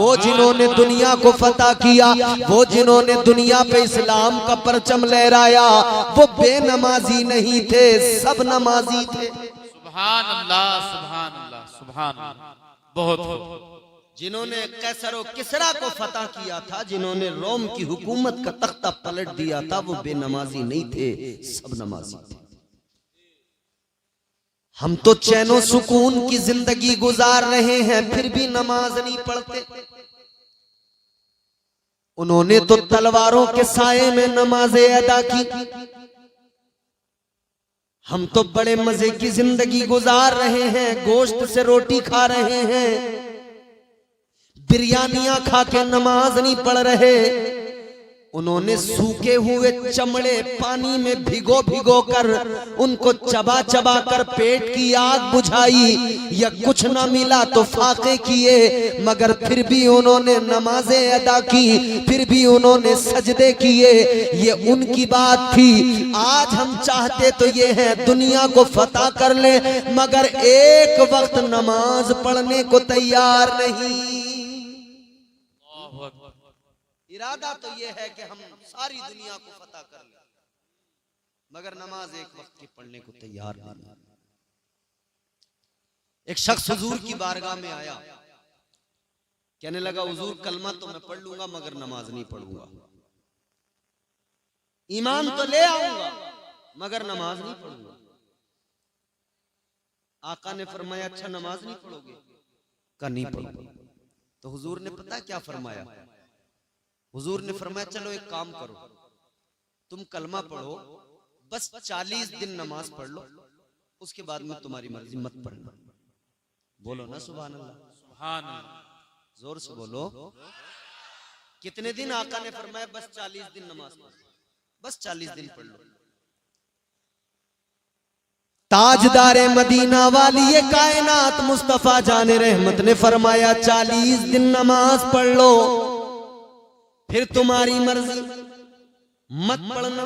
वो जिन्होंने दुनिया को फतह किया, वो जिन्होंने दुनिया पे इस्लाम का परचम लहराया, वो बेनमाजी नहीं थे, सब नमाजी थे। सुभान अल्लाह, सुभान अल्लाह, सुभान अल्लाह। बहुत जिन्होंने कैसर और किसरा को फतह किया था, जिन्होंने रोम की हुकूमत का तख्ता पलट दिया था, वो बेनमाजी नहीं थे, सब नमाजी थे। हम तो चैनो सुकून की जिंदगी गुजार रहे हैं, फिर भी नमाज नहीं पढ़ते। उन्होंने तो तलवारों के साए में नमाजें अदा की। हम तो बड़े मजे की जिंदगी गुजार रहे हैं, गोश्त से रोटी खा रहे हैं, बिरयानियां खा के नमाज नहीं पढ़ रहे। उन्होंने सूखे हुए चमड़े पानी में भिगो भिगो कर उनको चबा चबा कर पेट की आग बुझाई, या कुछ ना मिला तो फाके किए, मगर फिर भी उन्होंने नमाजें अदा की, फिर भी उन्होंने सजदे किए। ये उनकी बात थी। आज हम चाहते तो ये है दुनिया को फतह कर ले, मगर एक वक्त नमाज पढ़ने को तैयार नहीं। इरादा तो ये है कि हम सारी दुनिया को फतह कर लें, मगर नमाज एक वक्त की पढ़ने को तैयार नहीं। एक शख्स हुजूर की बारगाह में आया, कहने लगा हुजूर कलमा तो मैं पढ़ लूंगा मगर नमाज नहीं पढ़ूंगा, ईमान तो ले आऊंगा मगर नमाज नहीं पढ़ूंगा। आका ने फरमाया अच्छा नमाज नहीं पढ़ोगे? का नहीं पढ़ूंगा। तो हुजूर ने पता क्या फरमाया? हुजूर ने फरमाया चलो एक काम करो, तुम कलमा पढ़ो, बस 40 दिन नमाज पढ़ लो, उसके बाद में तुम्हारी मर्जी, मत पढ़ना। बोलो ना सुभान अल्लाह, सुभान अल्लाह, जोर से बोलो। कितने दिन आका ने फरमाया? बस 40 दिन नमाज पढ़ो, बस 40 दिन पढ़ लो। ताजदारे मदीना वाली ये कायनात मुस्तफा जाने रहमत ने फरमाया 40 दिन नमाज पढ़ लो, फिर तुम्हारी मर्जी, मत पढ़ना।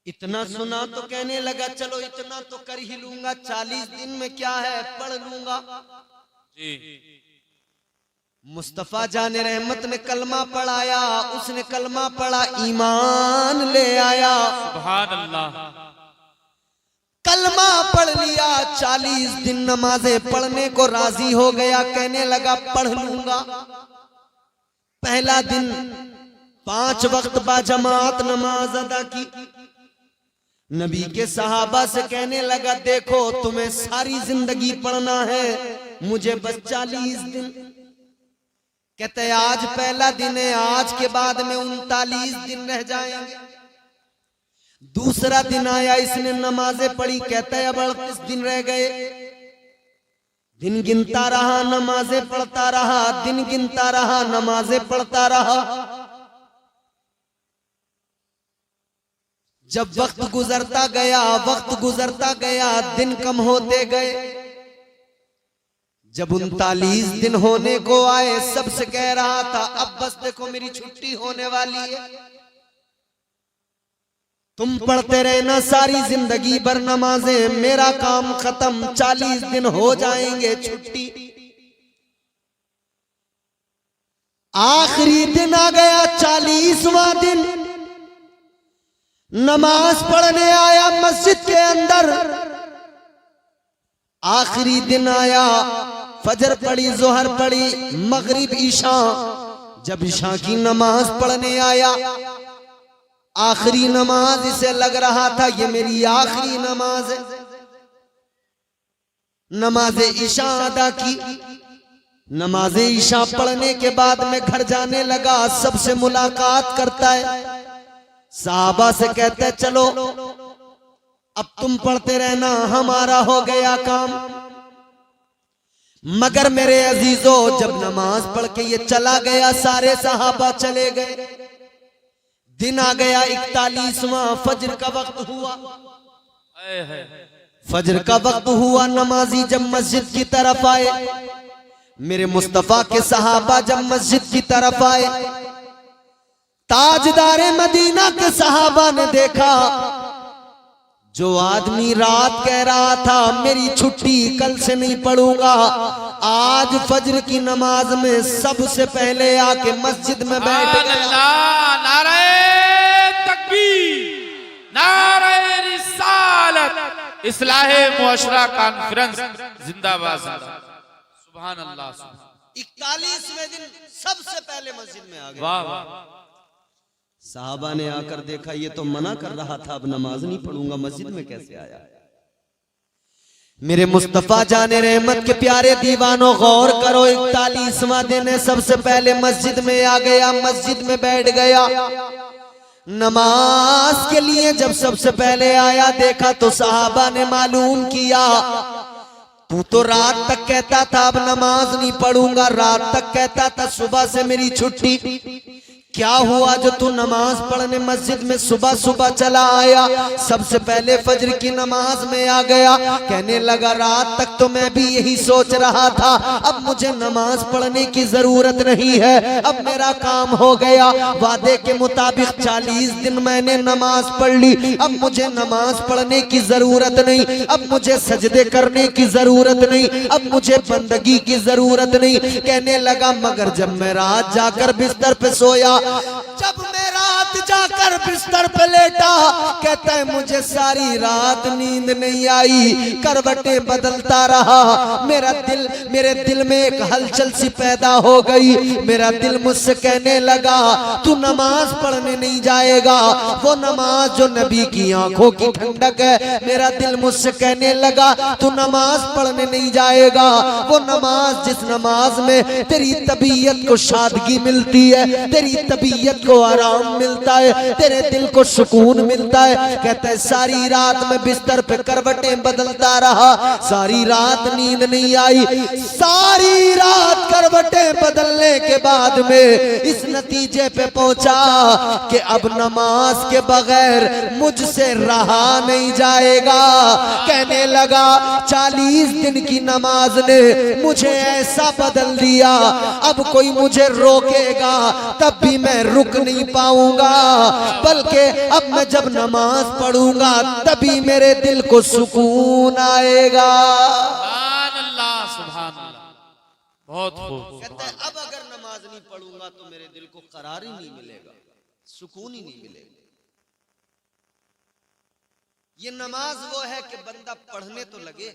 इतना सुना तो कहने लगा चलो इतना तो कर ही लूंगा, 40 दिन में क्या है, पढ़ लूंगा जी। मुस्तफा जाने रहमत ने कलमा पढ़ाया, उसने कलमा पढ़ा, ईमान ले आया। सुभान अल्लाह, कलमा पढ़ लिया, 40 दिन नमाजें पढ़ने को राजी हो गया, कहने लगा पढ़ लूंगा। पहला दिन 5 वक्त बाजमात नमाज अदा की। नबी के सहाबा से कहने लगा देखो तुम्हें सारी जिंदगी पढ़ना है, मुझे बस 40 दिन। कहते आज पहला दिन है, आज के बाद में 39 दिन रह जाएंगे। दूसरा दिन आया, इसने नमाजें पढ़ी, कहता है अब 38 दिन रह गए। दिन गिनता रहा, नमाजें पढ़ता रहा, दिन गिनता रहा, नमाजें पढ़ता रहा। जब वक्त गुजरता गया, वक्त गुजरता गया, दिन कम होते गए। जब 39 दिन होने को आए, सबसे कह रहा था अब बस देखो मेरी छुट्टी होने वाली है, तुम पढ़ते रहना सारी जिंदगी भर नमाजें, मेरा काम खत्म, 40 दिन हो जाएंगे छुट्टी। आखिरी दिन आ गया, 40वां दिन। नमाज पढ़ने आया मस्जिद के अंदर। आखिरी दिन आया, फजर पढ़ी, जोहर पढ़ी, मगरिब, ईशा। जब ईशा की नमाज पढ़ने आया, आखिरी नमाज इसे लग रहा था ये मेरी आखिरी नमाज है। नमाज ईशा अदा की। नमाज ईशा पढ़ने के बाद में घर जाने लगा, सबसे मुलाकात करता है, साहबा से कहता है चलो अब तुम पढ़ते रहना, हमारा हो गया काम। मगर मेरे अजीजों, जब नमाज पढ़ के ये चला गया, सारे सहाबा चले गए। दिन आ गया 41वां, फजर का वक्त हुआ। फजर का वक्त हुआ, नमाजी जब मस्जिद की तरफ आए, मेरे मुस्तफा के सहाबा जब मस्जिद की तरफ आए, ताजदारे मदीना के सहाबा ने देखा जो आदमी रात कह रहा था मेरी छुट्टी कल से नहीं पढ़ूंगा, आज फजर की नमाज में सबसे पहले आके मस्जिद में बैठ गया। नारे तकबीर, नारे रिसालत, इस्लाहे मुअशरा कॉन्फ्रेंस जिंदाबाद, सुभान अल्लाह। 41वें दिन सबसे पहले मस्जिद में आ गए। वाह वाह। साहबा ने आकर देखा ये तो मना कर रहा था, अब नमाज नहीं पढ़ूंगा, मस्जिद में कैसे आया? मेरे मुस्तफा जाने रहमत के प्यारे दीवानों, गौर करो, 41वां दिन है, सबसे पहले मस्जिद में आ गया, मस्जिद में बैठ गया। नमाज के लिए जब सबसे पहले आया, देखा तो साहबा ने मालूम किया तू तो रात तक कहता था अब नमाज नहीं पढ़ूंगा, रात तक कहता था सुबह से मेरी छुट्टी, क्या हुआ जो तू नमाज पढ़ने मस्जिद में सुबह सुबह चला आया, सबसे पहले फजर की नमाज में आ गया? कहने लगा रात तक तो मैं भी यही सोच रहा था, अब मुझे नमाज पढ़ने की जरूरत नहीं है, अब मेरा काम हो गया, वादे के मुताबिक 40 दिन मैंने नमाज पढ़ ली, अब मुझे नमाज पढ़ने की जरूरत नहीं, अब मुझे सजदे करने की जरूरत नहीं, अब मुझे बंदगी की जरूरत नहीं। कहने लगा मगर जब मैं रात जाकर बिस्तर पे सोया, जब मैं रात जाकर बिस्तर पे लेटा, कहता है मुझे सारी रात नींद नहीं आई, करवटें बदलता रहा, मेरे दिल में एक हलचल सी पैदा हो गई, मेरा दिल मुझसे कहने लगा तू नमाज पढ़ने नहीं जाएगा, वो नमाज जो नबी की आंखों की ठंडक है, मेरा दिल मुझसे कहने लगा तू नमाज पढ़ने नहीं जाएगा, वो नमाज जिस नमाज में तेरी तबीयत को शादगी मिलती है, तेरी तबीयत को आराम मिलता है, तेरे दिल को सुकून मिलता है। कहता है सारी रात में बिस्तर पे करवटें बदलता रहा, सारी रात नींद नहीं आई, सारी रात करवटें बदलने के बाद में इस नतीजे पे पहुंचा कि अब नमाज के बगैर मुझसे रहा नहीं जाएगा। कहने लगा 40 दिन की नमाज ने मुझे ऐसा बदल दिया, अब कोई मुझे रोकेगा तब भी मैं रुक नहीं पाऊंगा, बल्कि अब मैं जब नमाज पढ़ूंगा तभी मेरे दिल को सुकून आएगा। सुभान अल्लाह, सुभान अल्लाह, बहुत खूब। कहता है अब अगर नमाज नहीं पढ़ूंगा तो मेरे दिल को करार ही नहीं मिलेगा, सुकून ही नहीं मिलेगा। ये नमाज वो है कि बंदा पढ़ने तो लगे,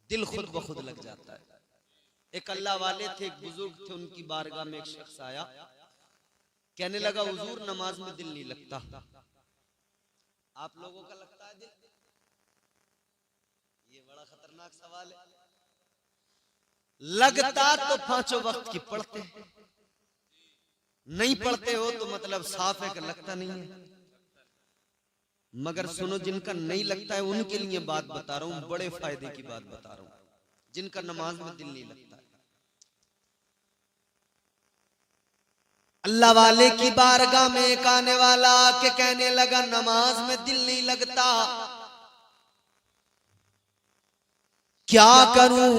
दिल खुद ब खुद लग जाता है। एक अल्लाह वाले थे, एक बुजुर्ग थे, उनकी बारगाह में एक शख्स आया, कहने लगा हुजूर नमाज में दिल नहीं लगता। आप लोगों का लगता है दिल? ये बड़ा खतरनाक सवाल है। लगता तो 5 वक्त की पढ़ते, नहीं पढ़ते हो तो मतलब साफ है कि लगता नहीं है। मगर सुनो, जिनका नहीं लगता है उनके लिए बात बता रहा हूं, बड़े फायदे की बात बता रहा हूं, जिनका नमाज में दिल नहीं लगता है। अल्लाह वाले की बारगाह में एक आने वाला आके कहने लगा नमाज में दिल नहीं लगता, क्या करूं?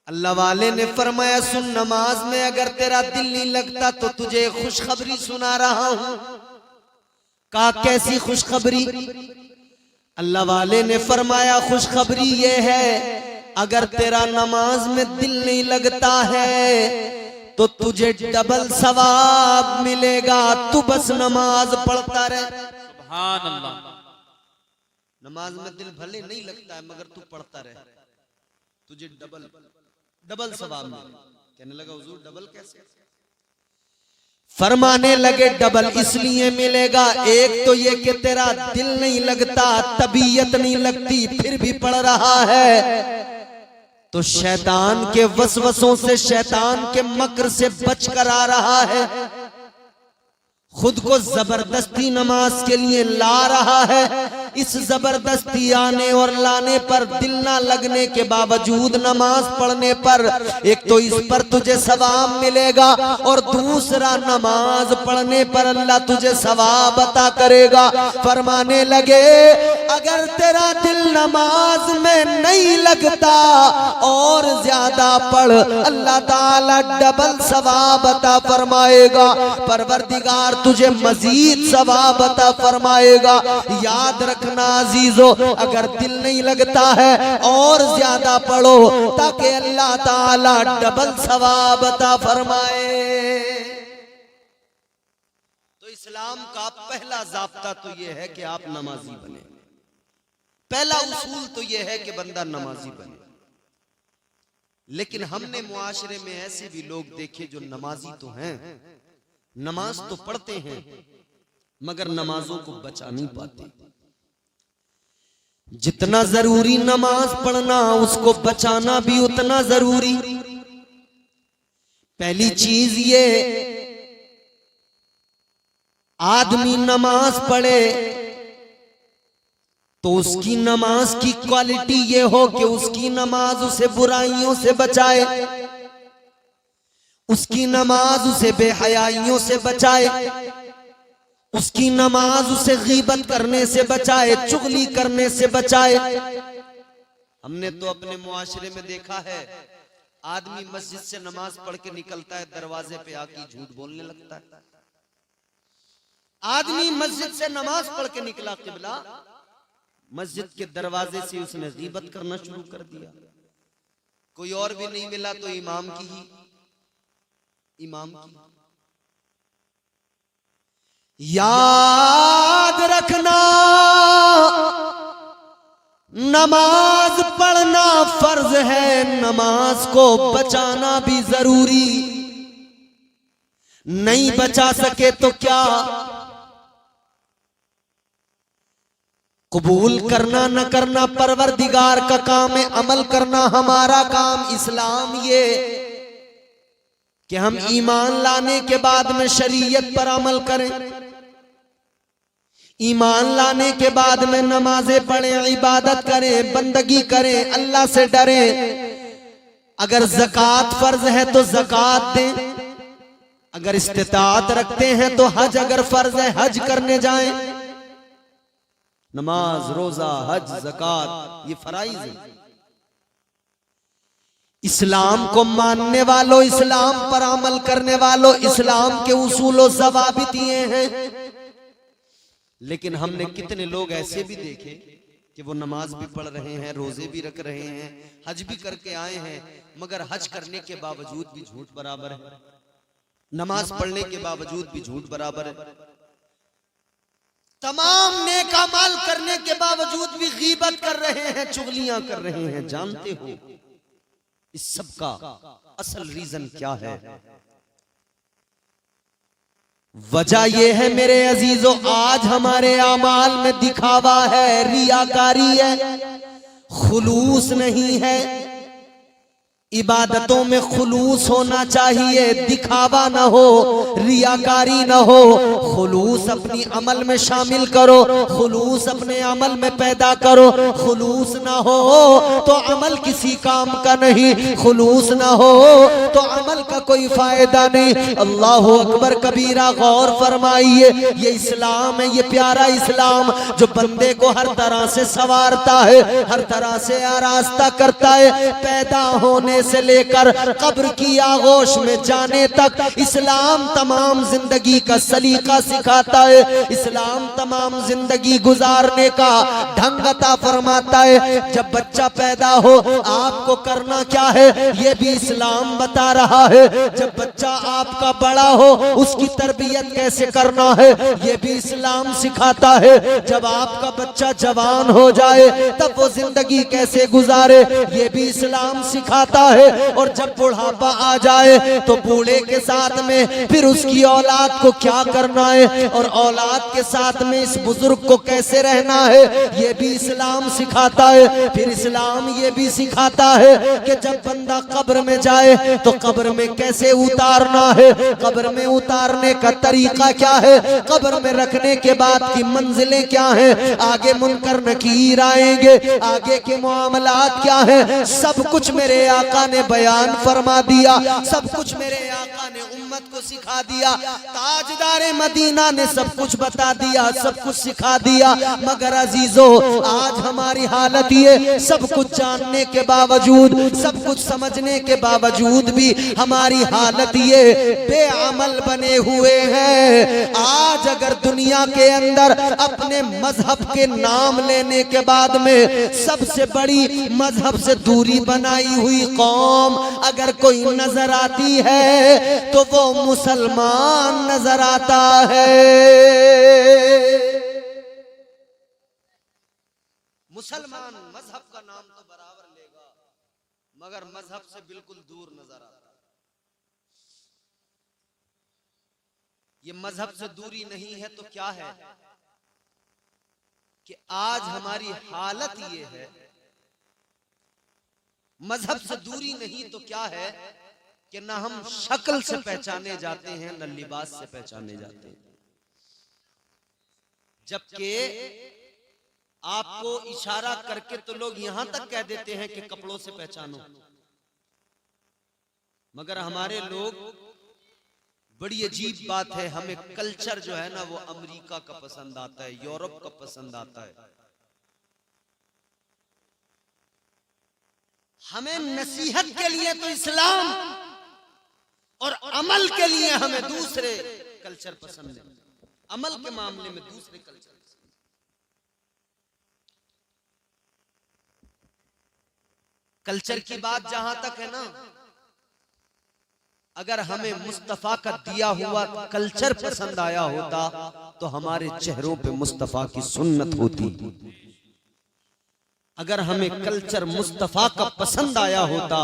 अल्लाह वाले ने फरमाया सुन, नमाज में अगर तेरा दिल नहीं लगता तो तुझे खुशखबरी सुना रहा हूं। कहा कैसी खुशखबरी? अल्लाह वाले ने फरमाया खुशखबरी ये है, अगर तेरा नमाज में दिल नहीं लगता है तो तुझे डबल सवाब मिलेगा, तू बस नमाज पढ़ता रहे। सुभान अल्लाह। नमाज में दिल भले नहीं लगता है मगर तू पढ़ता रहे, तुझे डबल सवाब मिलेगा। कहने लगा हुजूर डबल कैसे? फरमाने लगे डबल इसलिए मिलेगा, एक तो ये कि तेरा दिल नहीं लगता, तबीयत नहीं लगती, फिर भी पढ़ रहा है तो शैतान के वसवसों से, शैतान के मकर से बचकर आ रहा है, खुद को जबरदस्ती नमाज के लिए ला रहा है। इस जबरदस्ती आने और लाने पर, दिल ना लगने के बावजूद नमाज पढ़ने पर, एक तो इस पर तुझे सवाब मिलेगा और दूसरा नमाज पढ़ने पर अल्लाह तुझे सवाब अता करेगा। फरमाने लगे अगर तेरा दिल नमाज में नहीं लगता और ज्यादा पढ़, अल्लाह ताला डबल सवाब अता फरमाएगा, परवरदिगार तुझे मजीद सवाब अता फरमाएगा। याद रखना रखना अजीजों, अगर दिल नहीं लगता है और ज्यादा पढ़ो ताकि अल्लाह ताला डबल सवाब अता फरमाए। तो इस्लाम का पहला ज़ाब्ता तो यह है कि आप नमाजी बने। पहला उसूल तो यह है कि बंदा नमाजी बने। लेकिन हमने मुआशरे में ऐसे भी लोग देखे जो नमाजी तो हैं, नमाज तो पढ़ते हैं, मगर नमाजों को बचा नहीं पाते। जितना जरूरी नमाज पढ़ना, उसको बचाना भी उतना जरूरी। पहली चीज ये, आदमी नमाज पढ़े तो उसकी नमाज की क्वालिटी ये हो कि उसकी नमाज उसे बुराइयों से बचाए, उसकी नमाज उसे बेहयाइयों से बचाए, उसकी नमाज उसे गीबत करने से बचाए, चुगली करने से बचाए। हमने तो अपने मुआशरे में देखा है, आदमी मस्जिद से नमाज पढ़ के निकलता है, दरवाजे पे आके झूठ बोलने लगता है। आदमी मस्जिद से नमाज पढ़ के निकला, किबला मस्जिद के दरवाजे से उसने गीबत करना शुरू कर दिया। कोई और भी नहीं मिला तो इमाम की। याद रखना, नमाज पढ़ना फर्ज है, नमाज को बचाना भी जरूरी। नहीं बचा सके तो क्या, कबूल करना न करना परवरदिगार का काम है, अमल करना हमारा काम। इस्लाम ये कि हम ईमान लाने के बाद में शरीयत पर अमल करें, ईमान लाने के बाद में नमाजें पढ़ें, इबादत करें, बंदगी करें, अल्लाह से डरें। अगर ज़कात फर्ज है तो ज़कात दें, अगर इस्तिताअत रखते हैं तो हज अगर फर्ज है हज करने जाएं। नमाज, रोजा, हज, ज़कात ये फराइज है। इस्लाम को मानने वालों, इस्लाम पर अमल करने वालों, इस्लाम के उसूल और ज़वाबित ये हैं। लेकिन हमने कितने लोग ऐसे भी देखे कि वो नमाज भी पढ़ रहे हैं, रोजे भी रख रहे हैं, हज भी करके आए हैं, मगर हज करने के बावजूद भी झूठ बराबर है, नमाज पढ़ने के बावजूद भी झूठ बराबर है, तमाम नेक अमाल करने के बावजूद भी गीबत कर रहे हैं, चुगलियां कर रहे हैं। जानते हो इस सब का असल रीजन क्या है? वजह यह है मेरे अजीजों, आज हमारे आमाल में दिखावा है, रियाकारी है, खुलूस नहीं है। इबादतों में खुलूस होना चाहिए, दिखावा ना हो, रियाकारी ना हो। खुलूस अपनी अमल में शामिल करो, खुलूस अपने अमल में पैदा करो। खुलूस ना हो तो अमल किसी काम का नहीं, खुलूस ना हो तो अमल का कोई फायदा नहीं। अल्लाह अकबर कबीरा, गौर फरमाइए, ये इस्लाम है, ये प्यारा इस्लाम जो बंदे को हर तरह से संवारता है, हर तरह से आरास्ता करता है। पैदा होने से लेकर कब्र की आगोश में जाने तक इस्लाम तमाम जिंदगी का सलीका सिखाता है, इस्लाम तमाम जिंदगी गुजारने का ढंग अता फरमाता है। जब बच्चा पैदा हो आपको करना क्या है ये भी इस्लाम बता रहा है। जब बच्चा आपका बड़ा हो उसकी तरबियत कैसे करना है ये भी इस्लाम सिखाता है। जब आपका बच्चा जवान हो जाए तब वो जिंदगी कैसे गुजारे ये भी इस्लाम सिखाता है। और जब बुढ़ापा आ जाए तो बूढ़े के साथ में फिर उसकी औलाद को क्या करना है और औलाद के साथ में इस बुजुर्ग को कैसे रहना है ये भी इस्लाम सिखाता है। फिर इस्लाम ये भी सिखाता है कि जब बंदा कब्र में जाए तो कब्र में कैसे उतारना है, कब्र में उतारने का तरीका क्या है, कब्र में रखने के बाद की मंजिलें क्या हैं, आगे मुनकर नकीर आएंगे, आगे के मामलात क्या है, सब कुछ मेरे आका ने बयान फरमा दिया, सब कुछ मेरे आका ने उम्मत को सिखा दिया। ताजदारे मदीना ने सब कुछ बता दिया, सब कुछ सिखा दिया। मगर अजीजों आज हमारी हालत ये, सब कुछ जानने के बावजूद, सब कुछ समझने के बावजूद भी हमारी हालत ये बेअमल बने हुए हैं। आज अगर दुनिया के अंदर अपने मजहब के नाम लेने के बाद में सबसे बड़ी मजहब से दूरी बनाई हुई कौम अगर कोई नजर आती है तो वो मुसलमान नजर आता है। मुसलमान मजहब का नाम तो बराबर लेगा मगर मजहब से बिल्कुल दूर नजर आता है। ये मजहब से दूरी नहीं है तो क्या है कि आज हमारी हालत ये है। मजहब से दूरी नहीं तो क्या है कि ना हम शक्ल से पहचाने जाते हैं न लिबास से पहचाने जाते हैं। जबकि आपको इशारा करके तो लोग यहां तक कह देते हैं कि कपड़ों से पहचानो, मगर हमारे लोग, बड़ी अजीब बात है, हमें कल्चर जो है ना वो अमेरिका का पसंद आता है, यूरोप का पसंद आता है। हमें नसीहत के लिए तो इस्लाम और अमल के लिए हमें दूसरे कल्चर पसंद है। अमल के मामले में दूसरे कल्चर। कल्चर की बात जहां तक है ना, अगर हमें मुस्तफा का दिया हुआ कल्चर पसंद आया होता तो हमारे चेहरों पे मुस्तफा की सुन्नत होती। अगर हमें कल्चर मुस्तफा का पसंद आया होता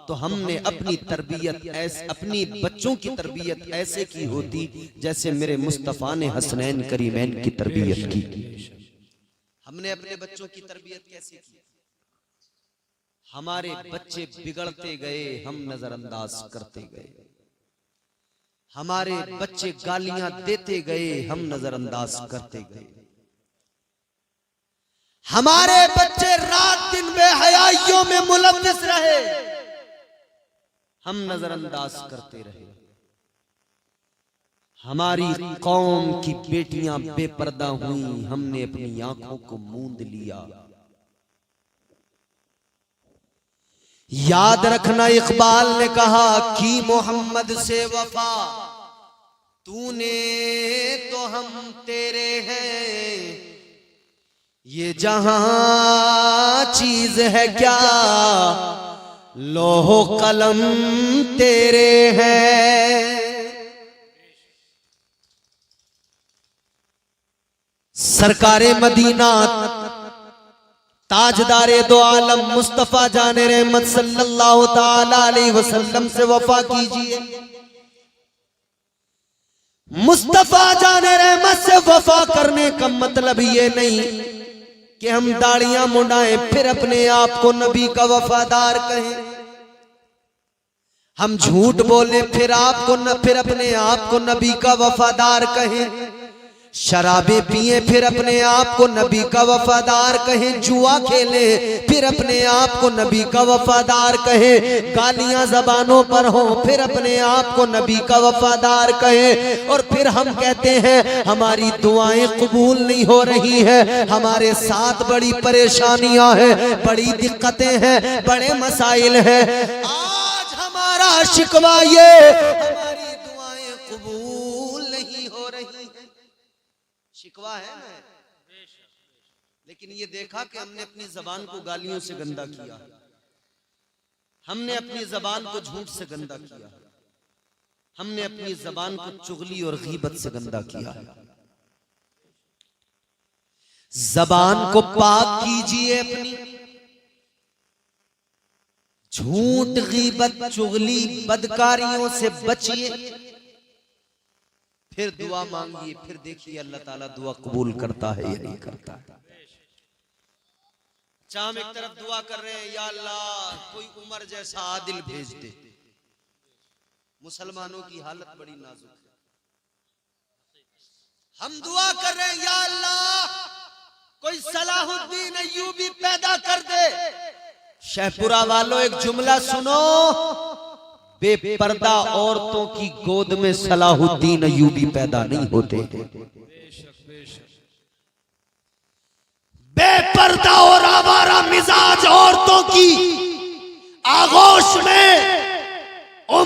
तो हमने अपनी तरबियत ऐसे, अपनी बच्चों की तरबियत ऐसे की होती जैसे मेरे मुस्तफा ने हसनैन करीमैन की तरबियत की। हमने अपने बच्चों की तरबियत कैसे की? हमारे बच्चे बिगड़ते गए, हम नजरअंदाज करते गए। हमारे बच्चे गालियां देते गए, हम नजरअंदाज करते गए। हमारे बच्चे रात दिन बेहयाइयों में मुलव्वस रहे, हम नजरअंदाज करते रहे। हमारी कौम की बेटियां बेपर्दा हुई, हमने अपनी आंखों को मूंद लिया। याद रखना, इकबाल ने कहा कि मोहम्मद से वफा तूने तो हम तेरे हैं, ये जहां चीज है क्या लोहो कलम तेरे हैं। सरकारे मदीना ताजदारे दो आलम मुस्तफा जाने रहमत सल्लल्लाहु ताला अलैहि वसल्लम से वफा कीजिए। मुस्तफा जाने रहमत से वफा करने का मतलब ये नहीं कि हम दाढ़ियां मुंडाएं फिर अपने आप को नबी का वफादार कहें। हम झूठ बोले फिर अपने आप को नबी का वफादार कहें। शराबे पिए फिर अपने आप को नबी का वफादार कहें। जुआ खेले फिर अपने आप को नबी का वफादार कहें। गालियां जबानों पर हो फिर अपने आप को नबी का वफादार कहें। और फिर हम कहते हैं हमारी दुआएं कबूल नहीं हो रही है, हमारे साथ बड़ी परेशानियां हैं, बड़ी दिक्कतें हैं, बड़े मसाइल हैं। आज हमारा शिकवा ये हमारी दुआएं कबूल नहीं हो रही है, शिकवा है ना। लेकिन ये देखा कि हमने अपनी जबान को गालियों से गंदा किया, हमने अपनी जबान को झूठ से गंदा किया, हमने अपनी जबान को चुगली और गीबत से गंदा किया। जबान को पाक कीजिए अपनी, झूठ गीबत चुगली बदकारियों से बचिए, फिर दुआ मांगिए, फिर देखिए अल्लाह ताला दुआ कबूल करता है या नहीं करता है। हम एक तरफ दुआ कर रहे हैं या अल्लाह कोई उमर जैसा आदिल भेज दे। मुसलमानों की हालत बड़ी नाजुक है। हम दुआ कर रहे हैं या अल्लाह कोई सलाहुद्दीन अय्यूबी पैदा कर दे। शेखपुरा वालों एक जुमला सुनो, बेपर्दा औरतों की गोद में सलाहुद्दीन अय्यूबी पैदा नहीं होते। बेपर्दा और आवारा मिजाज औरतों की आगोश में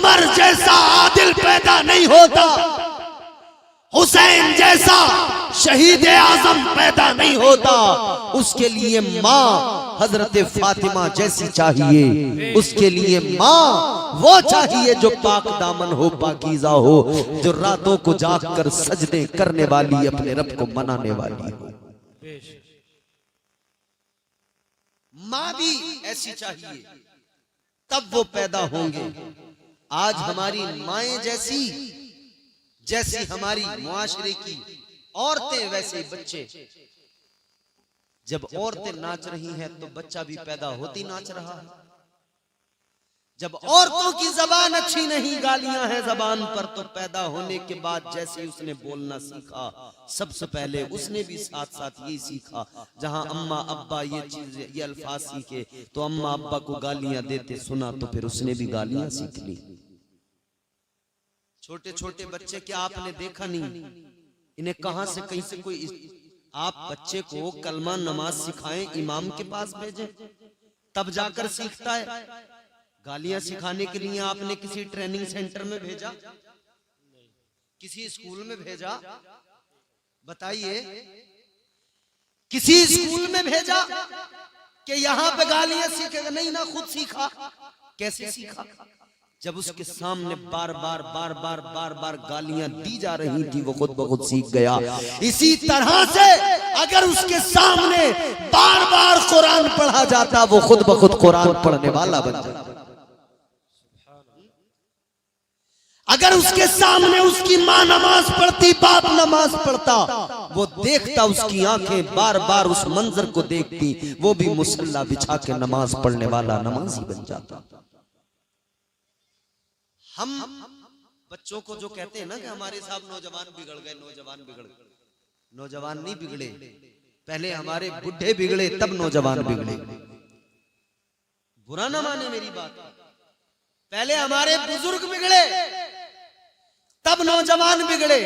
उमर जैसा आदिल पैदा नहीं होता, हुसैन जैसा शहीद आजम पैदा नहीं होता। उसके लिए माँ हजरत फातिमा जैसी चाहिए, उसके लिए माँ वो चाहिए जो पाक दामन हो, पाकीज़ा हो, जो रातों को जाग कर सजदे करने वाली, अपने रब को मनाने वाली हो। माँ भी ऐसी चाहिए, तब वो पैदा होंगे। आज हमारी माएं जैसी हमारी मुआशरे की औरतें वैसे ही बच्चे। जब औरतें नाच रही हैं तो बच्चा भी पैदा होती नाच रहा है। जब औरतों की जबान अच्छी नहीं, गालियां हैं जबान पर, तो पैदा होने के बाद जैसे उसने बोलना सीखा, सबसे पहले उसने भी साथ साथ यही सीखा। जहां अम्मा अब्बा ये चीज ये अल्फाज सीखे तो अम्मा अब्बा को गालियां देते सुना तो फिर उसने भी गालियां सीख ली। छोटे छोटे बच्चे क्या आपने देखा नहीं, इन्हें कहां से कहीं से कोई आप बच्चे को कलमा नमाज सिखाएं, इमाम के पास भेजें, तब जाकर सीखता है। गालियां सिखाने के लिए आपने किसी ट्रेनिंग सेंटर में भेजा, किसी स्कूल में भेजा? बताइए, किसी स्कूल में भेजा कि यहां पे गालियां सीखेगा? नहीं ना, खुद सीखा। कैसे सीखा? जब उसके सामने बार बार गालियां दी जा रही थी, वो खुद ब खुद सीख गया। इसी तरह से अगर उसके सामने बार बार कुरान पढ़ा जाता, वो खुद ब खुद कुरान पढ़ने वाला बन जाता। अगर उसके सामने उसकी माँ नमाज पढ़ती, बाप नमाज पढ़ता, वो देखता, उसकी आंखें बार बार उस मंजर को देखती, वो भी मुसल्ला बिछा के नमाज पढ़ने वाला नमाजी बन जाता। हम बच्चों को जो कहते हैं ना कि हमारे साहब नौजवान बिगड़ गए, नौजवान बिगड़ गए, नौजवान नहीं बिगड़े, पहले हमारे बुढ़े बिगड़े तब नौजवान बिगड़े। बुरा ना माने मेरी बात, पहले हमारे बुजुर्ग बिगड़े तब नौजवान बिगड़े,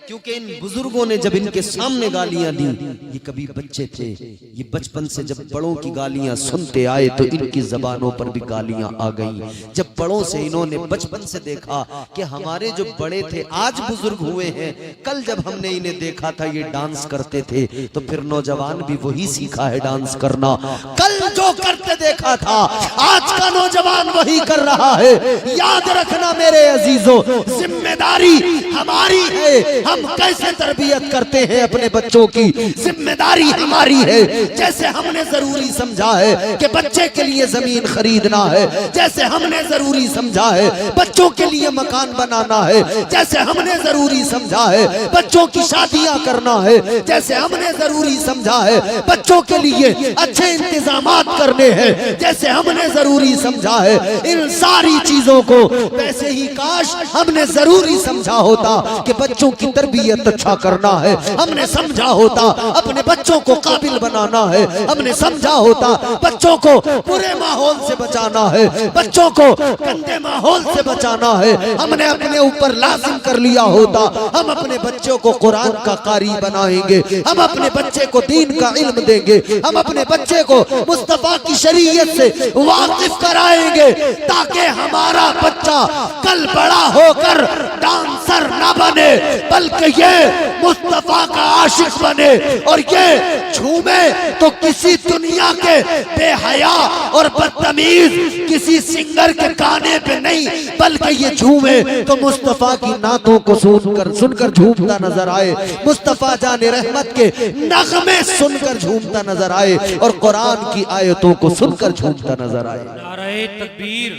क्योंकि इन बुजुर्गों ने जब इनके सामने गालियां दी, ये कभी बच्चे थे, ये बचपन से जब बड़ों की गालियां सुनते आए तो इनकी जबानों पर भी गालियां आ गई। जब बड़ों से इन्होंने बचपन से देखा कि हमारे जो बड़े थे आज बुजुर्ग हुए हैं, कल जब हमने इन्हें देखा था ये डांस करते थे, तो फिर नौजवान भी वही सीखा है डांस करना। कल जो करते देखा था आज का नौजवान वही कर रहा है। याद रखना मेरे अजीजों, जिम्मेदारी हमारी है, हम कैसे तरबियत करते हैं अपने बच्चों की, जिम्मेदारी हमारी है। जैसे हमने जरूरी समझा है कि बच्चे के लिए जमीन खरीदना है, जैसे हमने जरूरी समझा है बच्चों के लिए मकान बनाना है, जैसे हमने जरूरी समझा है बच्चों की शादियां करना है, जैसे हमने जरूरी समझा है बच्चों के लिए अच्छे इंतजामात करने हैं, जैसे हमने जरूरी समझा है इन सारी चीजों को, वैसे ही काश हमने जरूरी समझा होता कि बच्चों की तरबियत अच्छा करना है, हमने समझा होता अपने बच्चों को काबिल बनाना है, हमने समझा होता बच्चों को बुरे माहौल से बचाना है, बच्चों को गंदे माहौल से बचाना है, हमने अपने ऊपर लाजिम कर लिया होता हम अपने बच्चों को कुरान का कारी बनाएंगे, हम अपने बच्चे को दीन का इल्म देंगे, हम अपने बच्चे को मुस्तफा की शरीयत से वाकिफ कराएंगे, ताकि हमारा बच्चा कल बड़ा होकर डांसर ना बने, बल्कि ये मुस्तफा का आशिक बने, और ये झूमे तो किसी दुनिया के बेहया और बदतमीज किसी सिंगर के गाने पे नहीं, बल्कि ये झूमे तो मुस्तफा की नातों को सुनकर झूमता नजर आए, मुस्तफा जाने रहमत के नगमे सुनकर झूमता नजर आए, और कुरान की आयतों को सुनकर झूमता नजर आए। नारे तकबीर,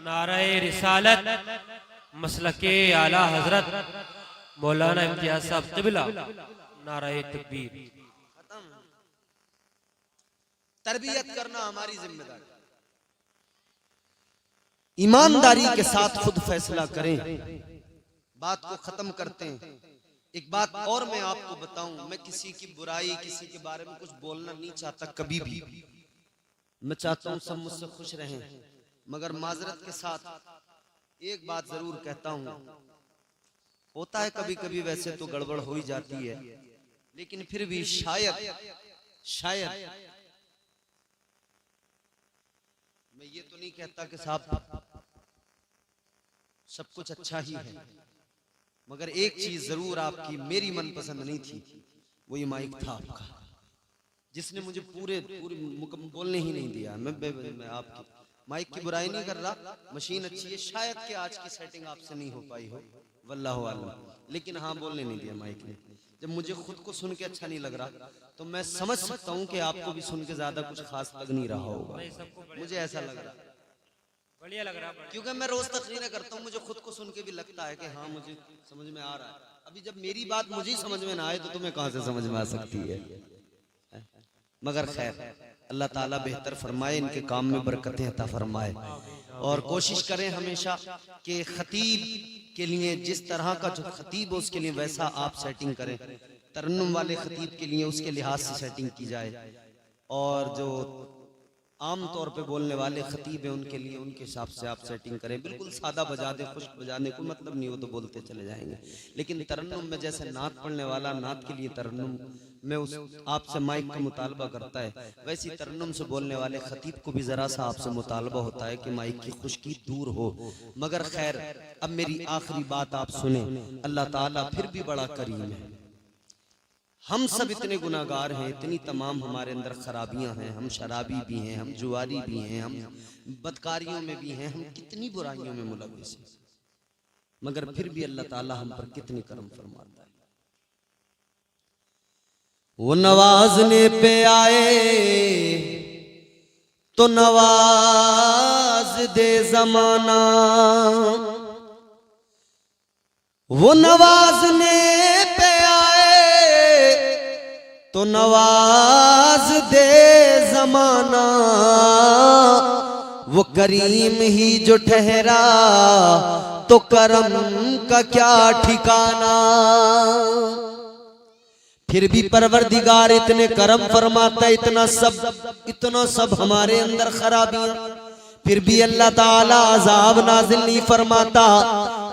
नारे रिसालत, मसलके आला हजरत मौलाना इम्तियाज साहब क़िबला, नारे तकबीर। तरबियत करना हमारी जिम्मेदारी, ईमानदारी के साथ खुद फैसला करें। बात को खत्म करते हैं। एक बात और मैं आपको बताऊं, मैं किसी की बुराई, किसी के बारे में कुछ बोलना नहीं चाहता कभी भी। मैं चाहता हूं सब मुझसे खुश रहें, मगर माजरत के साथ एक बात जरूर कहता हूं, होता है कभी कभी वैसे तो गड़बड़ हो ही जाती है, लेकिन फिर भी शायद मैं ये तो नहीं कहता कि साहब सब कुछ अच्छा ही है, मगर एक चीज जरूर आपकी मेरी मनपसंद नहीं थी, वो ये माइक था आपका, जिसने मुझे पूरे पूरे बोलने ही नहीं दिया। मैं आपकी माइक की बुराई नहीं कर रहा, मशीन अच्छी है, शायद कि आज की सेटिंग आपसे नहीं हो पाई हो, वल्लाहु आलम, लेकिन हाँ बोलने नहीं दिया माइक ने। जब मुझे खुद को सुन के अच्छा नहीं लग रहा तो मैं समझ सकता हूँ कि आपको भी सुन के ज्यादा कुछ खास लग नहीं रहा होगा, मुझे ऐसा लग रहा, बढ़िया लग रहा है। क्योंकि मैं रोज तकरीरें करता हूँ, मुझे खुद को सुन के भी लगता है कि हाँ मुझे समझ में आ रहा है। अभी जब मेरी बात मुझे ही समझ में ना आए तो तुम्हें कहां से समझ में आ सकती है। मगर खैर, अल्लाह ताला बेहतर फरमाए, इनके काम में बरकतें अता फरमाए, और कोशिश करें हमेशा कि खतीब के लिए जिस तरह का जो खतीब हो उसके लिए वैसा आप सेटिंग करें, तरन्नुम वाले खतीब के लिए उसके लिहाज से सेटिंग की जाए, और जो आम तौर पे बोलने वाले खतीब हैं उनके लिए उनके हिसाब से आप सेटिंग करें। बिल्कुल सादा बजा दे, खुश बजाने को मतलब नहीं, हो तो बोलते चले जाएंगे, लेकिन तरन्नुम में जैसे नात पढ़ने वाला नात के लिए तरन्नुम में उस आपसे माइक का मुतालबा करता है, वैसी तरन्नुम से बोलने वाले खतीब को भी जरा सा आपसे मुतालबा होता है कि माइक की खुशकी दूर हो। मगर खैर, अब मेरी आखिरी बात आप सुने, अल्लाह ताला फिर भी बड़ा करीम है। हम सब इतने गुनाहगार हैं, इतनी तमाम हमारे अंदर खराबियां हैं, हम शराबी भी हैं, हम जुआरी भी हैं, हम बदकारियों में भी हैं, हम कितनी बुराइयों में मुलव्विस हैं, मगर फिर भी अल्लाह ताला हम पर कितनी करम फरमाता है। वो नवाजने पे आए तो नवाज दे जमाना, वो नवाजने पे तो नवाज दे जमाना, वो करीम ही जो ठहरा तो करम का क्या ठिकाना। फिर भी परवरदिगार इतने करम फरमाता, इतना सब हमारे अंदर खराबियां, फिर भी अल्लाह ताला अजाब नाजिल नहीं फरमाता।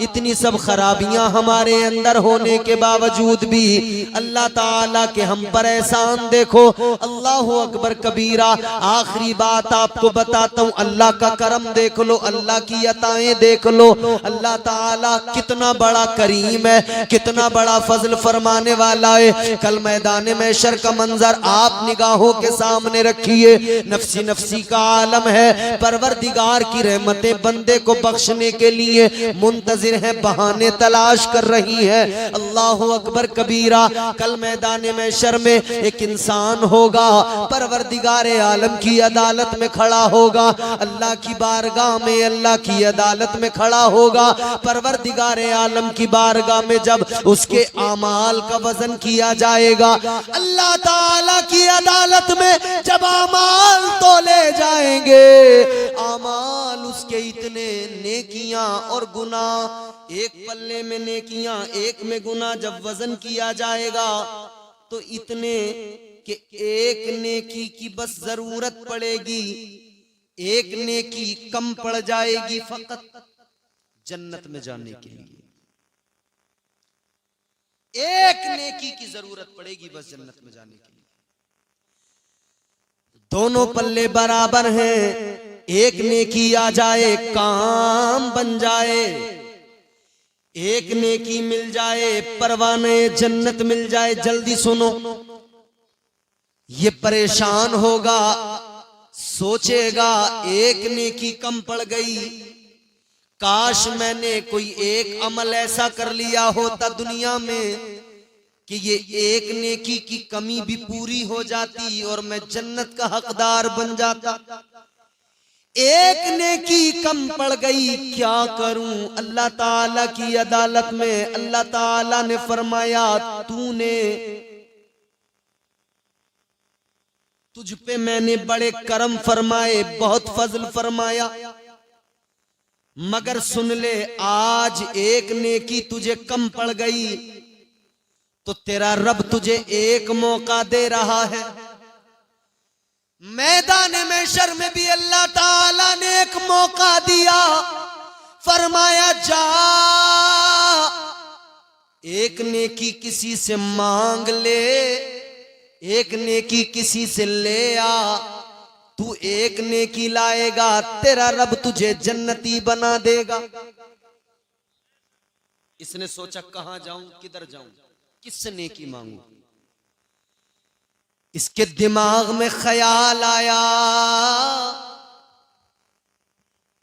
इतनी सब खराबियां हमारे अंदर होने के बावजूद भी अल्लाह ताला के हम पर एहसान देखो, अल्लाहु अकबर कबीरा। आखिरी बात आपको बताता हूँ, अल्लाह का करम देख लो, अल्लाह की अताएं देख लो, अल्लाह ताला कितना बड़ा करीम है, कितना बड़ा फजल फरमाने वाला है। कल मैदान महशर का मंजर आप निगाहों के सामने रखिए, नफसी नफसी का आलम है, परवरदिगार की रहमतें बंदे को बख्शने के लिए मुंतजिर है, बहाने तलाश कर रही है। अल्लाहु अकबर कबीरा। कल मैदान महशर में एक इंसान होगा, परवरदिगार आलम की अदालत में खड़ा होगा, अल्लाह की बारगाह में, अल्लाह की अदालत में खड़ा होगा। परवरदिगार आलम की बारगाह में जब उसके आमाल का वजन किया जाएगा, अल्लाह ताला की अदालत में जब आमाल तोले जाएंगे, आमाल उसके इतने नेकियां और गुनाह, एक पल्ले में नेकियां एक में गुनाह, जब वजन किया जाएगा तो इतने कि एक नेकी की बस जरूरत पड़ेगी, एक नेकी कम पड़ जाएगी फकत जन्नत में जाने के लिए। एक नेकी की जरूरत पड़ेगी बस जन्नत में जाने के लिए। दोनों पल्ले बराबर हैं, एक नेकी आ जाए काम बन जाए, एक नेकी मिल जाए परवाने जन्नत मिल जाए। जल्दी सुनो, ये परेशान होगा, सोचेगा एक नेकी कम पड़ गई, काश मैंने कोई एक अमल ऐसा कर लिया होता दुनिया में कि ये एक नेकी की कमी भी पूरी हो जाती और मैं जन्नत का हकदार बन जाता। एक नेकी कम पड़ गई, क्या करूं? अल्लाह ताला की अदालत में अल्लाह ताला ने फरमाया, तूने, तुझ पे मैंने बड़े करम फरमाए, बहुत फजल फरमाया, मगर सुन ले, आज एक नेकी तुझे कम पड़ गई तो तेरा रब तुझे एक मौका दे रहा है। मैदान महशर में भी अल्लाह ताला ने एक मौका दिया, फरमाया जा एक नेकी किसी से मांग ले, एक नेकी किसी से ले आ, तू एक नेकी लाएगा तेरा रब तुझे जन्नती बना देगा। इसने सोचा कहां जाऊं, किधर जाऊं, किससे नेकी मांगूं। इसके दिमाग में ख्याल आया,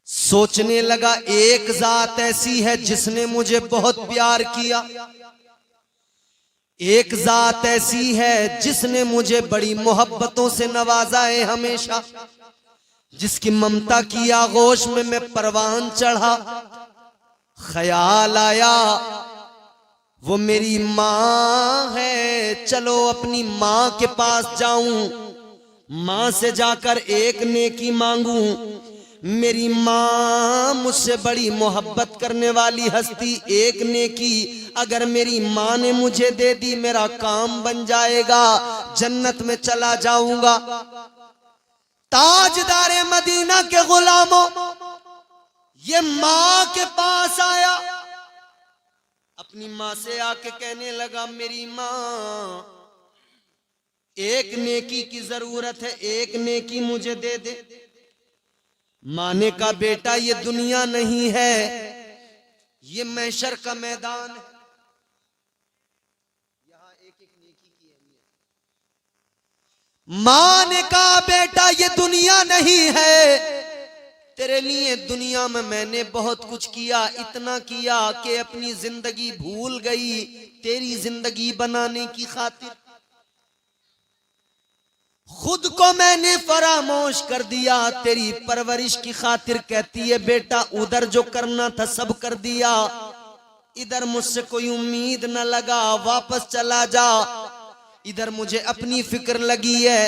सोचने लगा एक जात ऐसी है जिसने मुझे बहुत प्यार किया, एक जात ऐसी है जिसने मुझे बड़ी मोहब्बतों से नवाजा है हमेशा, जिसकी ममता की आगोश में मैं परवान चढ़ा। ख्याल आया वो मेरी माँ है, चलो अपनी माँ के पास जाऊं, माँ से जाकर एक नेकी मांगूं। मेरी माँ मुझसे बड़ी मोहब्बत करने वाली हस्ती, एक नेकी अगर मेरी माँ ने मुझे दे दी मेरा काम बन जाएगा, जन्नत में चला जाऊंगा। ताजदारे मदीना के गुलामों, ये माँ के पास आया, अपनी माँ से आके कहने लगा मेरी माँ एक नेकी की जरूरत है, एक नेकी मुझे दे दे। माँ ने कहा बेटा ये दुनिया नहीं है, ये महशर का मैदान है, यहाँ एक एक नेकी की अहमियत। माँ ने कहा बेटा ये दुनिया नहीं है, तेरे लिए दुनिया में मैंने बहुत कुछ किया, इतना किया कि अपनी जिंदगी भूल गई तेरी जिंदगी बनाने की खातिर। खुद को मैंने फरामोश कर दिया तेरी परवरिश की खातिर। कहती है बेटा उधर जो करना था सब कर दिया, इधर मुझसे कोई उम्मीद न लगा, वापस चला जा। इधर मुझे अपनी फिक्र लगी है,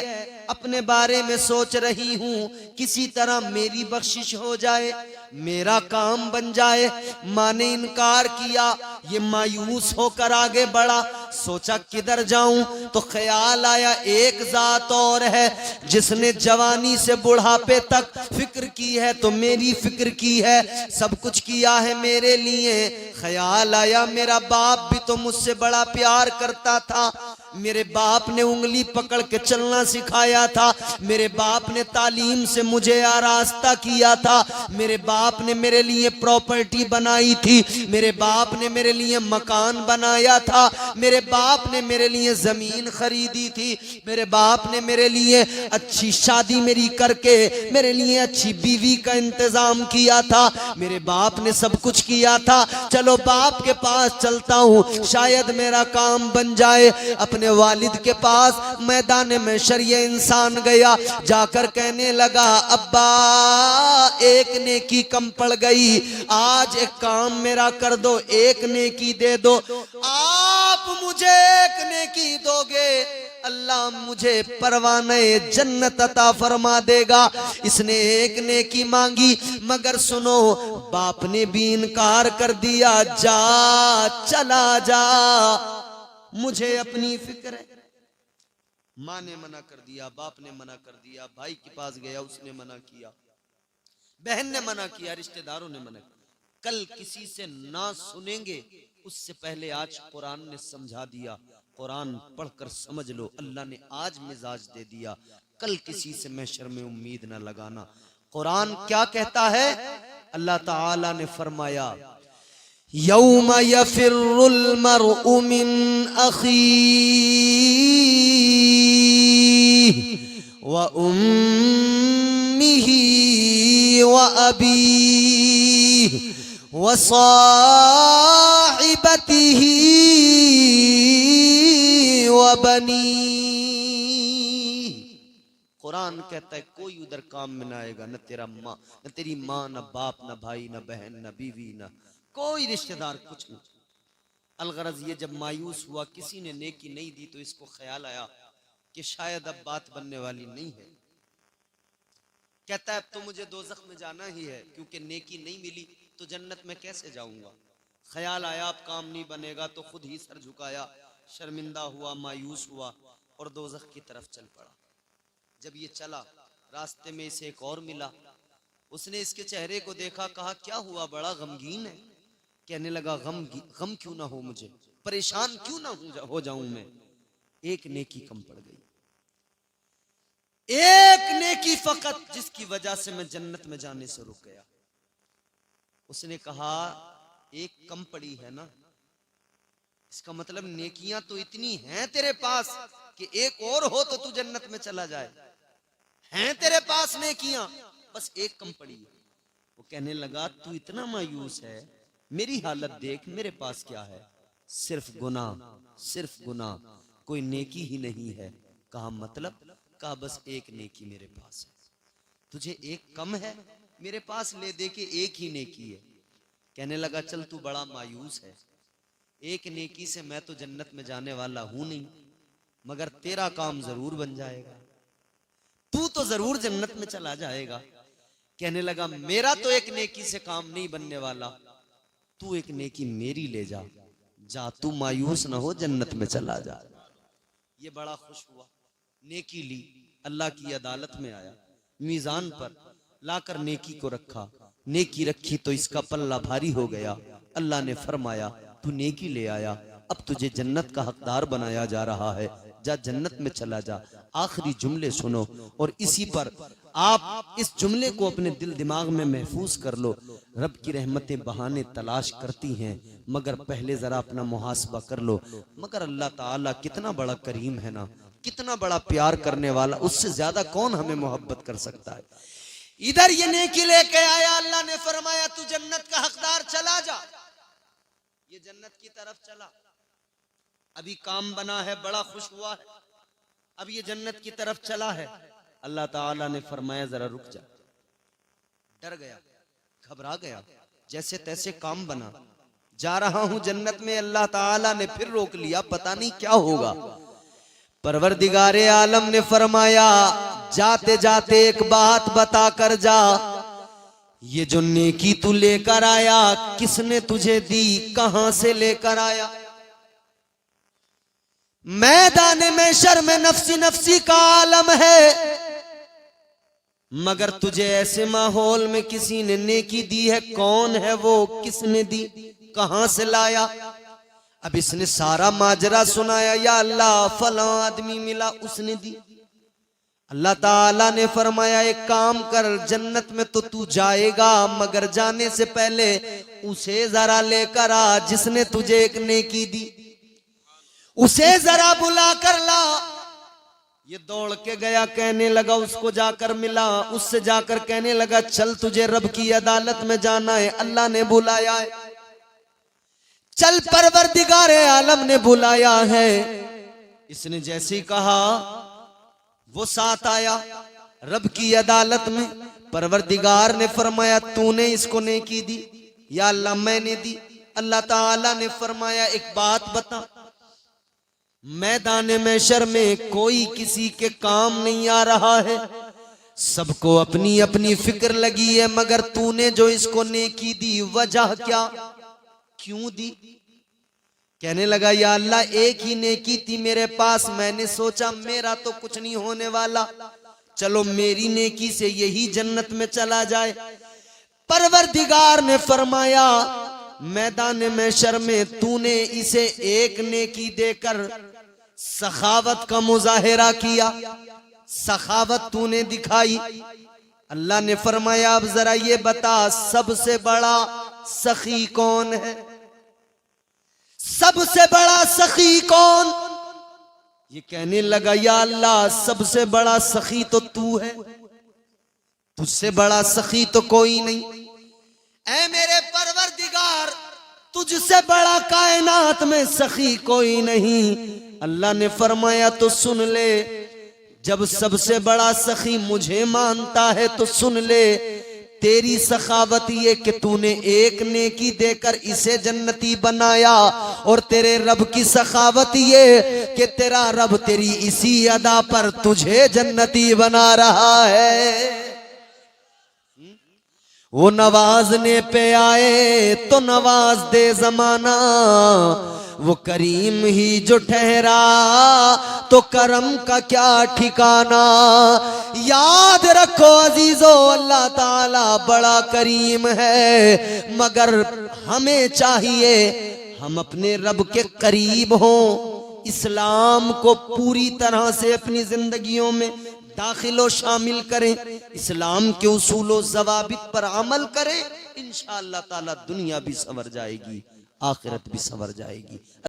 अपने बारे में सोच रही हूं किसी तरह मेरी बख्शिश हो जाए, मेरा काम बन जाए। माँ ने इनकार किया, ये मायूस होकर आगे बढ़ा। सोचा किधर जाऊं, तो ख्याल आया एक जात और है जिसने जवानी से बुढ़ापे तक फिक्र की है, तो मेरी फिक्र की है, सब कुछ किया है मेरे लिए। ख्याल आया मेरा बाप भी तो मुझसे बड़ा प्यार करता था, मेरे बाप ने उंगली पकड़ के चलना सिखाया था, मेरे बाप ने तालीम से मुझे आरास्ता किया था, मेरे बाप ने मेरे लिए प्रॉपर्टी बनाई थी, मेरे बाप ने मेरे लिए मकान बनाया था, मेरे बाप ने मेरे लिए जमीन खरीदी थी, मेरे बाप ने मेरे लिए अच्छी शादी मेरी करके मेरे लिए अच्छी बीवी का इंतजाम किया था, मेरे बाप ने सब कुछ किया था। चलो बाप के पास चलता हूँ, शायद मेरा काम बन जाए। अपने वालिद के पास मैदान में शरीय इंसान गया, जाकर कहने लगा अब्बा एक नेकी कम पड़ गई, आज एक काम मेरा कर दो, एक नेकी दे दो। आप मुझे एक नेकी दोगे, अल्लाह मुझे परवाने जन्नत अता फरमा देगा। इसने एक नेकी मांगी, मगर सुनो बाप ने भी इनकार कर दिया, जा चला जा, मुझे अपनी फिक्र है। माँ ने मना कर दिया, बाप ने मना कर दिया, भाई के पास गया उसने मना किया, बहन ने मना किया, रिश्तेदारों ने मना किया। कल किसी से ना सुनेंगे उससे पहले आज कुरान ने समझा दिया, कुरान पढ़कर समझ लो, अल्लाह ने आज मिजाज दे दिया, कल किसी से महशर में उम्मीद न लगाना। कुरान क्या कहता है? अल्लाह ताला ने फरमाया यौम यफिरुल मरउ मिन अखीही व उम्मिही व अबीही व साहिबतिही व बनीही। कुरान कहता है कोई उधर काम में ना आएगा, न तेरा माँ, न तेरी माँ, न बाप, न भाई, न बहन, न बीवी, न कोई रिश्तेदार, कुछ नहीं। अलगरज ये जब मायूस हुआ, किसी ने नेकी नहीं दी, तो इसको ख्याल आया कि शायद अब बात बनने वाली नहीं है। कहता है अब तो मुझे दोज़ख में जाना ही है, क्योंकि नेकी नहीं मिली तो जन्नत में कैसे जाऊंगा। ख्याल आया अब काम नहीं बनेगा, तो खुद ही सर झुकाया, शर्मिंदा हुआ, मायूस हुआ और दोज़ख की तरफ चल पड़ा। जब ये चला, रास्ते में इसे एक और मिला, उसने इसके चेहरे को देखा, कहा क्या हुआ, बड़ा गमगीन है। कहने लगा गम क्यों ना हो मुझे, परेशान क्यों ना हो जाऊं मैं, एक नेकी कम पड़ गई, एक नेकी फकत, जिसकी वजह से मैं जन्नत में जाने से रुक गया। उसने कहा एक कम पड़ी है ना, इसका मतलब नेकियां तो इतनी हैं तेरे पास कि एक और हो तो तू जन्नत में चला जाए। हैं तेरे पास नेकियां, बस एक कम पड़ी है। वो कहने लगा तू इतना मायूस है, मेरी हालत देख, मेरे पास क्या है, सिर्फ गुनाह, सिर्फ गुनाह, कोई नेकी ही नहीं है। कहा मतलब? कहा बस एक नेकी मेरे पास है। तुझे एक कम है, मेरे पास ले दे के एक ही नेकी है। कहने लगा चल तू बड़ा मायूस है, एक नेकी से मैं तो जन्नत में जाने वाला हूं नहीं, मगर तेरा काम जरूर बन जाएगा, तू तो जरूर जन्नत में चला जाएगा। कहने लगा मेरा तो एक नेकी से काम नहीं बनने वाला, तू एक नेकी मेरी ले जा, जा तू मायूस ना हो, जन्नत में चला जा। ये बड़ा खुश हुआ, नेकी ली, अल्लाह की अदालत में आया, मीजान पर लाकर नेकी को रखा, नेकी रखी तो इसका पल्ला भारी हो गया। अल्लाह ने फरमाया तू नेकी ले आया, अब तुझे जन्नत का हकदार बनाया जा रहा है, जा जन्नत में चला जा। आखिरी जुमले सुनो और इसी पर आप इस जुमले को अपने दिल दिमाग में महफूज कर लो। रब की रहमतें बहाने तलाश करती हैं, मगर पहले जरा अपना मुहासबा कर लो। मगर अल्लाह ताला कितना बड़ा करीम है ना, कितना बड़ा प्यार करने वाला, उससे ज्यादा कौन हमें मोहब्बत कर सकता है। इधर ये नेकी लेके आया, अल्लाह ने फरमाया तू जन्नत का हकदार, चला जा। ये जन्नत की तरफ चला, अभी काम बना है, बड़ा खुश हुआ है, अब ये जन्नत की तरफ चला है। अल्लाह ताला ने फरमाया जरा रुक जा। डर गया, घबरा गया, जैसे तैसे काम बना, जा रहा हूं जन्नत में। अल्लाह ताला ने फिर रोक लिया, पता नहीं क्या होगा। परवरदिगारे आलम ने फरमाया जाते जाते एक बात बता कर जा, ये जो नेकी तू लेकर आया किसने तुझे दी, कहां से लेकर आया? मैदान में शर्म नफ्सी नफ्सी का आलम है, मगर तुझे ऐसे माहौल में किसी ने नेकी दी है, कौन है वो, किसने दी, कहां से लाया? अब इसने सारा माजरा सुनाया, या अल्लाह फला आदमी मिला उसने दी। अल्लाह ताला ने फरमाया एक काम कर, जन्नत में तो तू जाएगा, मगर जाने से पहले उसे जरा लेकर आ जिसने तुझे एक नेकी दी, उसे जरा बुला कर ला। ये दौड़ के गया, कहने लगा उसको जाकर मिला, उससे जाकर कहने लगा चल तुझे रब की अदालत में जाना है, अल्लाह ने बुलाया है, चल परवरदिगारे आलम ने बुलाया है। इसने जैसे ही कहा वो साथ आया रब की अदालत में। परवरदिगार ने फरमाया तूने इसको नेकी दी, या अल्लाह मैंने दी। अल्लाह ताला ने फरमाया एक बात बता, मैदान महशर में कोई किसी के काम नहीं आ रहा है, सबको अपनी अपनी फिक्र लगी है, मगर तूने जो इसको नेकी दी वजह क्या, क्यों दी? कहने लगा या अल्लाह एक ही नेकी थी मेरे पास, मैंने सोचा मेरा तो कुछ नहीं होने वाला, चलो मेरी नेकी से यही जन्नत में चला जाए। परवरदिगार ने फरमाया मैदान महशर में तूने इसे एक नेकी देकर सखावत का मुजाहिरा किया, सखावत तूने दिखाई। अल्लाह ने फरमाया अब जरा ये बता सबसे बड़ा सखी कौन है, सबसे बड़ा सखी कौन? ये कहने लगा या अल्लाह सबसे बड़ा सखी तो तू है, तुझसे बड़ा सखी तो कोई नहीं। ऐ मेरे परवरदिगार तुझसे बड़ा कायनात में सखी कोई नहीं। अल्लाह ने फरमाया तो सुन ले, जब सबसे बड़ा सखी मुझे मानता है तो सुन ले, तेरी सखावत ये कि तूने एक नेकी देकर इसे जन्नती बनाया, और तेरे रब की सखावत ये कि तेरा रब तेरी इसी अदा पर तुझे जन्नती बना रहा है। वो नवाजने पे आए तो नवाज दे जमाना, वो करीम ही जो ठहरा तो करम का क्या ठिकाना। याद रखो अजीजो अल्लाह ताला बड़ा करीम है, मगर हमें चाहिए हम अपने रब के करीब हों, इस्लाम को पूरी तरह से अपनी जिंदगियों में दाखिलो शामिल करें, इस्लाम के उसूलो ज़वाबित पर अमल करें, इंशाअल्लाह ताला दुनिया भी संवर जाएगी, आखिरत भी संवर जाएगी।